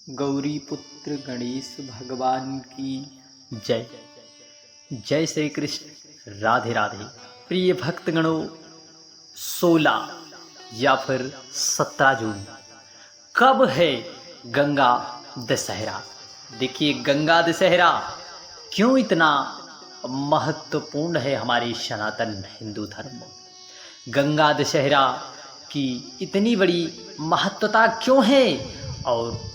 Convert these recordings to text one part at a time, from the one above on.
गौरी पुत्र गणेश भगवान की जय। जय श्री कृष्ण, राधे राधे। प्रिय भक्तगणों, 16 या फिर 17 जून कब है गंगा दशहरा? देखिए, गंगा दशहरा क्यों इतना महत्वपूर्ण है हमारे सनातन हिंदू धर्म में? गंगा दशहरा की इतनी बड़ी महत्वता क्यों है और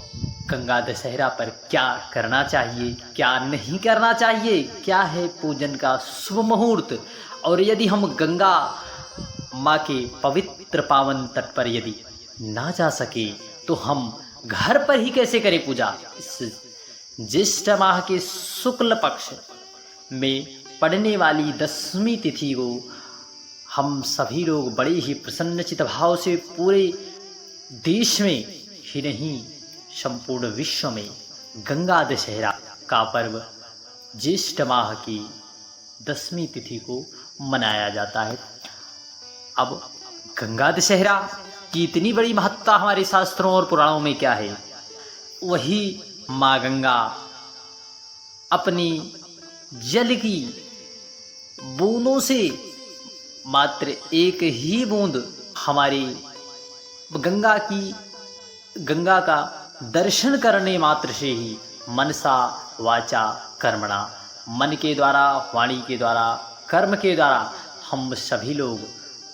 गंगा दशहरा पर क्या करना चाहिए, क्या नहीं करना चाहिए, क्या है पूजन का शुभ मुहूर्त, और यदि हम गंगा माँ के पवित्र पावन तट पर यदि ना जा सके तो हम घर पर ही कैसे करें पूजा? इस ज्येष्ठ माह के शुक्ल पक्ष में पड़ने वाली 10वीं तिथि को हम सभी लोग बड़े ही प्रसन्नचित भाव से पूरे देश में ही नहीं संपूर्ण विश्व में गंगा दशहरा का पर्व ज्येष्ठ माह की 10वीं तिथि को मनाया जाता है। अब गंगा दशहरा की इतनी बड़ी महत्ता हमारे शास्त्रों और पुराणों में क्या है? वही माँ गंगा अपनी जल की बूंदों से मात्र एक ही बूंद हमारी गंगा का दर्शन करने मात्र से ही मनसा वाचा कर्मणा, मन के द्वारा, वाणी के द्वारा, कर्म के द्वारा हम सभी लोग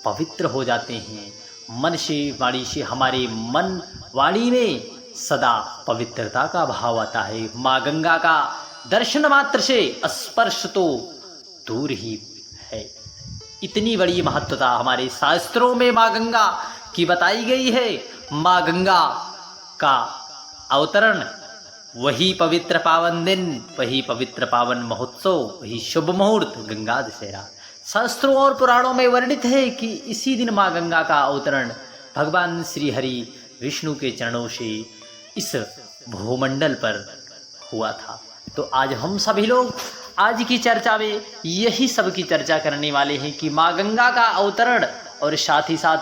पवित्र हो जाते हैं। मन से, वाणी से, हमारे मन वाणी में सदा पवित्रता का भाव आता है। माँ गंगा का दर्शन मात्र से स्पर्श तो दूर ही है। इतनी बड़ी महत्वता हमारे शास्त्रों में माँ गंगा की बताई गई है। माँ गंगा का अवतरण, वही पवित्र पावन दिन, वही पवित्र पावन महोत्सव, वही शुभ मुहूर्त गंगा दशहरा शास्त्रों और पुराणों में वर्णित है कि इसी दिन माँ गंगा का अवतरण भगवान श्री हरि विष्णु के चरणों से इस भूमंडल पर हुआ था। तो आज हम सभी लोग आज की चर्चा में यही सब की चर्चा करने वाले हैं कि माँ गंगा का अवतरण और साथ ही साथ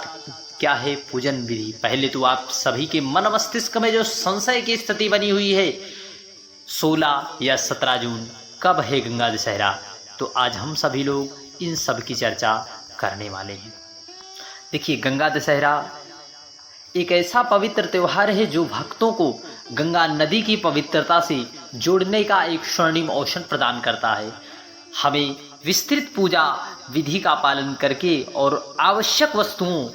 क्या है पूजन विधि। पहले तो आप सभी के मन मस्तिष्क में जो संशय की स्थिति बनी हुई है, 16 या 17 जून कब है गंगा दशहरा, तो आज हम सभी लोग इन सब की चर्चा करने वाले हैं। देखिए, गंगा दशहरा एक ऐसा पवित्र त्यौहार है जो भक्तों को गंगा नदी की पवित्रता से जोड़ने का एक स्वर्णिम अवसर प्रदान करता है। हमें विस्तृत पूजा विधि का पालन करके और आवश्यक वस्तुओं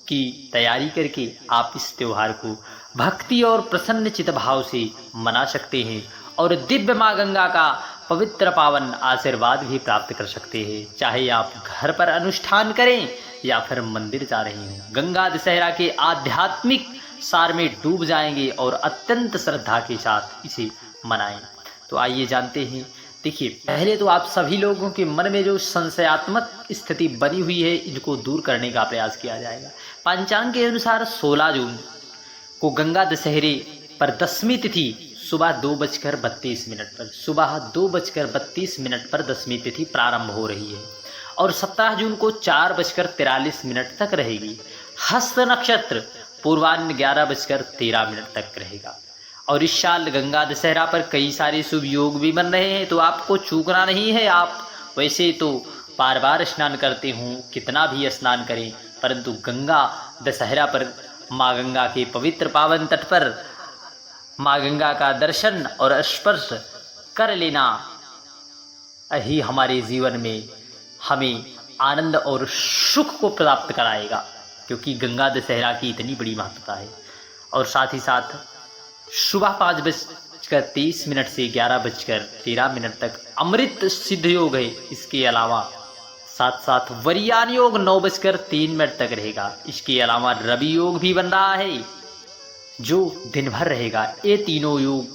की तैयारी करके आप इस त्यौहार को भक्ति और प्रसन्नचित भाव से मना सकते हैं और दिव्य माँ गंगा का पवित्र पावन आशीर्वाद भी प्राप्त कर सकते हैं। चाहे आप घर पर अनुष्ठान करें या फिर मंदिर जा रहे हों, गंगा दशहरा के आध्यात्मिक सार में डूब जाएंगे और अत्यंत श्रद्धा के साथ इसे मनाएं। तो आइए जानते हैं। देखिए, पहले तो आप सभी लोगों के मन में जो संशयात्मक स्थिति बनी हुई है, इनको दूर करने का प्रयास किया जाएगा। पंचांग के अनुसार 16 जून को गंगा दशहरे पर 10वीं तिथि सुबह 2:32 पर, सुबह 2:32 पर 10वीं तिथि प्रारंभ हो रही है और 17 जून को 4:43 तक रहेगी। हस्त नक्षत्र पूर्वाह्न 11:13 तक रहेगा। और इस साल गंगा दशहरा पर कई सारे शुभ योग भी बन रहे हैं, तो आपको चूकना नहीं है। आप वैसे तो बार बार स्नान करते हों, कितना भी स्नान करें, परंतु गंगा दशहरा पर माँ गंगा के पवित्र पावन तट पर माँ गंगा का दर्शन और स्पर्श कर लेना ही हमारे जीवन में हमें आनंद और सुख को प्राप्त कराएगा, क्योंकि गंगा दशहरा की इतनी बड़ी महत्वता है। और साथ ही साथ सुबह 5:23 से 11:13 तक अमृत सिद्ध योग है। इसके अलावा साथ साथ वरियान योग 9:03 तक रहेगा। इसके अलावा रवि योग भी बन रहा है जो दिन भर रहेगा। ये तीनों योग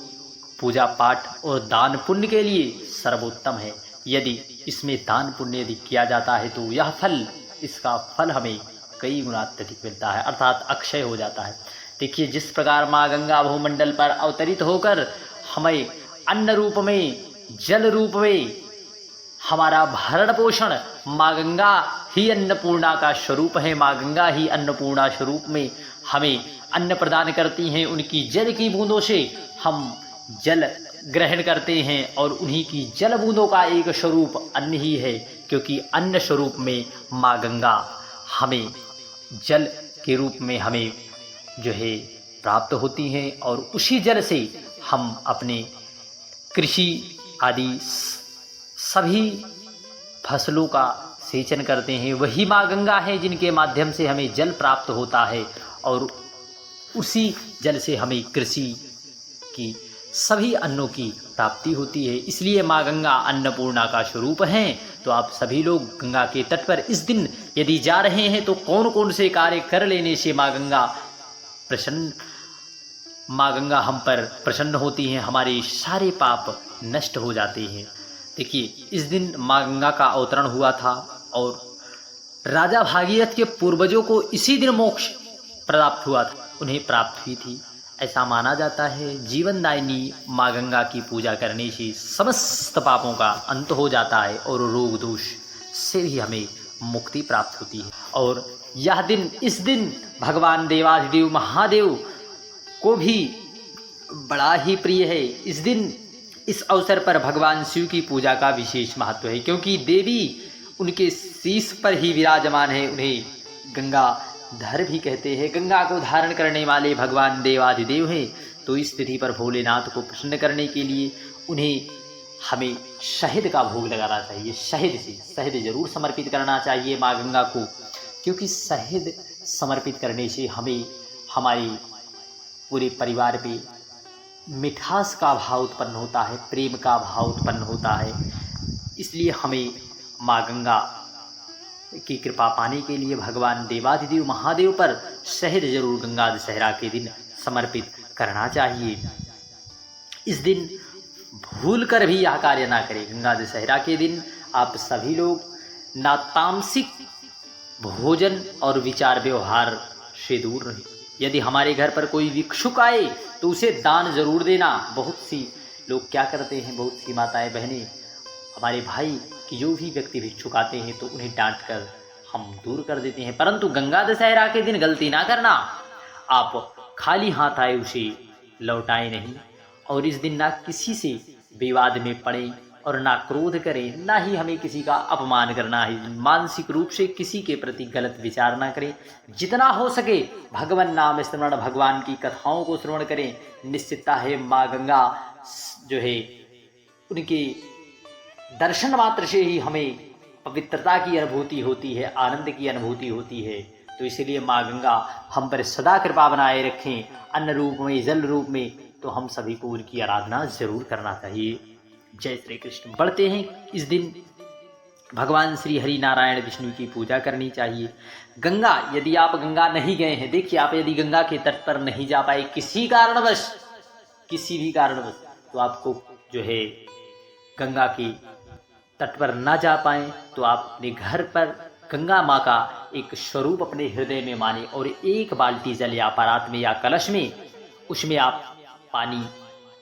पूजा पाठ और दान पुण्य के लिए सर्वोत्तम है। यदि इसमें दान पुण्य यदि किया जाता है तो यह फल, इसका फल हमें कई गुना अत्यधिक मिलता है, अर्थात अक्षय हो जाता है। देखिए, जिस प्रकार माँ गंगा भूमंडल पर अवतरित होकर हमें अन्न रूप में, जल रूप में हमारा भरण पोषण, माँ गंगा ही अन्नपूर्णा का स्वरूप है। माँ गंगा ही अन्नपूर्णा स्वरूप में हमें अन्न प्रदान करती हैं, उनकी जल की बूंदों से हम जल ग्रहण करते हैं और उन्हीं की जल बूंदों का एक स्वरूप अन्न ही है, क्योंकि अन्न स्वरूप में माँ गंगा हमें जल के रूप में हमें जो है प्राप्त होती हैं और उसी जल से हम अपने कृषि आदि सभी फसलों का सेचन करते हैं। वही माँ गंगा है जिनके माध्यम से हमें जल प्राप्त होता है और उसी जल से हमें कृषि की सभी अन्नों की प्राप्ति होती है। इसलिए माँ गंगा अन्नपूर्णा का स्वरूप हैं। तो आप सभी लोग गंगा के तट पर इस दिन यदि जा रहे हैं तो कौन कौन से कार्य कर लेने से माँ गंगा हम पर प्रसन्न होती हैं, हमारे सारे पाप नष्ट हो जाते हैं। देखिए, इस दिन माँ गंगा का अवतरण हुआ था और राजा भागीरथ के पूर्वजों को इसी दिन मोक्ष प्राप्त हुआ था, उन्हें प्राप्त हुई थी। ऐसा माना जाता है जीवनदायिनी माँ गंगा की पूजा करने से समस्त पापों का अंत हो जाता है और रोग दोष से भी हमें मुक्ति प्राप्त होती है। और यह दिन, इस दिन भगवान देवाधिदेव महादेव को भी बड़ा ही प्रिय है। इस दिन, इस अवसर पर भगवान शिव की पूजा का विशेष महत्व है, क्योंकि देवी उनके शीश पर ही विराजमान है। उन्हें गंगाधर भी कहते हैं। गंगा को धारण करने वाले भगवान देवाधिदेव हैं। तो इस तिथि पर भोलेनाथ को प्रसन्न करने के लिए उन्हें हमें शहद का भोग लगाना चाहिए। शहद जरूर समर्पित करना चाहिए माँ गंगा को, क्योंकि शहद समर्पित करने से हमें हमारे पूरे परिवार पे मिठास का भाव उत्पन्न होता है, प्रेम का भाव उत्पन्न होता है। इसलिए हमें माँ गंगा की कृपा पाने के लिए भगवान देवाधिदेव महादेव पर शहद जरूर गंगा दशहरा के दिन समर्पित करना चाहिए। इस दिन भूल कर भी यह कार्य ना करें। गंगा दशहरा के दिन आप सभी लोग ना तामसिक भोजन और विचार व्यवहार से दूर रहें। यदि हमारे घर पर कोई भिक्षुक आए तो उसे दान जरूर देना। बहुत सी लोग क्या करते हैं, बहुत सी माताएं बहनें, हमारे भाई कि जो भी व्यक्ति भिक्षुक आते हैं तो उन्हें डांट कर हम दूर कर देते हैं। परंतु गंगा दशहरा के दिन गलती ना करना, आप खाली हाथ आए उसे लौटाएं नहीं। और इस दिन ना किसी से विवाद में पड़े और ना क्रोध करें, ना ही हमें किसी का अपमान करना है। मानसिक रूप से किसी के प्रति गलत विचार ना करें। जितना हो सके भगवान नाम स्मरण, भगवान की कथाओं को श्रवण करें। निश्चितता है माँ गंगा जो है, उनके दर्शन मात्र से ही हमें पवित्रता की अनुभूति होती है, आनंद की अनुभूति होती है। तो इसलिए माँ गंगा हम पर सदा कृपा बनाए रखें, अन्न रूप में, जल रूप में। तो हम सभी को उनकी आराधना जरूर करना चाहिए। जय श्री कृष्ण। बढ़ते हैं, इस दिन भगवान श्री हरि नारायण विष्णु की पूजा करनी चाहिए। गंगा, यदि आप गंगा नहीं गए हैं, देखिए आप यदि गंगा के तट पर नहीं जा पाए किसी कारणवश, किसी भी कारणवश, तो आपको जो है गंगा के तट पर ना जा पाए तो आप अपने घर पर गंगा माँ का एक स्वरूप अपने हृदय में माने और एक बाल्टी जल या परात में या कलश में, उसमें आप पानी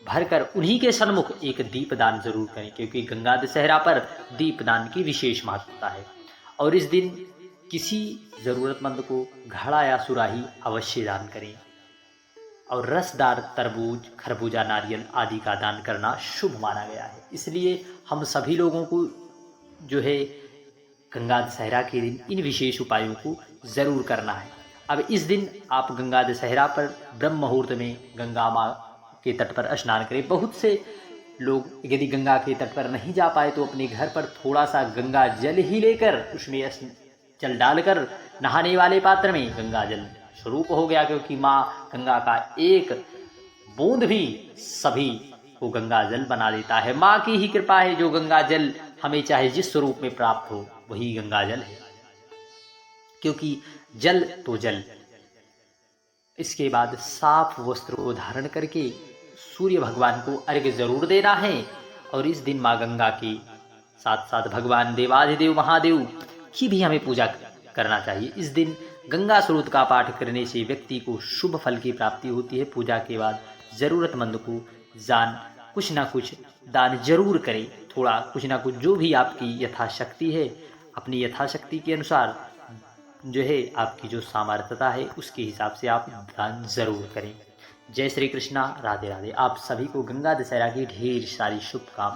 भरकर उन्हीं के सन्मुख एक दीपदान जरूर करें, क्योंकि गंगा दशहरा पर दीपदान की विशेष महत्वता है। और इस दिन किसी जरूरतमंद को घड़ा या सुराही अवश्य दान करें। और रसदार तरबूज, खरबूजा, नारियल आदि का दान करना शुभ माना गया है। इसलिए हम सभी लोगों को जो है गंगा दशहरा के दिन इन विशेष उपायों को जरूर करना है। अब इस दिन आप गंगा दशहरा पर ब्रह्म मुहूर्त में गंगा माँ के तट पर स्नान करें। बहुत से लोग यदि गंगा के तट पर नहीं जा पाए तो अपने घर पर थोड़ा सा गंगा जल ही लेकर उसमें जल डालकर नहाने वाले पात्र में गंगा जल स्वरूप हो गया, क्योंकि माँ गंगा का एक बूंद भी सभी को गंगा जल बना देता है। माँ की ही कृपा है, जो गंगा जल हमें चाहे जिस स्वरूप में प्राप्त हो वही गंगा जल है, क्योंकि जल तो जल। इसके बाद साफ वस्त्र को धारण करके सूर्य भगवान को अर्घ्य जरूर देना है। और इस दिन माँ गंगा के साथ साथ भगवान देवाधिदेव महादेव की भी हमें पूजा करना चाहिए। इस दिन गंगा स्रोत का पाठ करने से व्यक्ति को शुभ फल की प्राप्ति होती है। पूजा के बाद जरूरतमंद को कुछ ना कुछ दान जरूर करें। थोड़ा कुछ ना कुछ जो भी आपकी यथाशक्ति है, अपनी यथाशक्ति के अनुसार जो है आपकी जो सामर्थ्यता है उसके हिसाब से आप दान ज़रूर करें। जय श्री कृष्णा, राधे राधे। आप सभी को गंगा दशहरा की ढेर सारी शुभकामनाएं।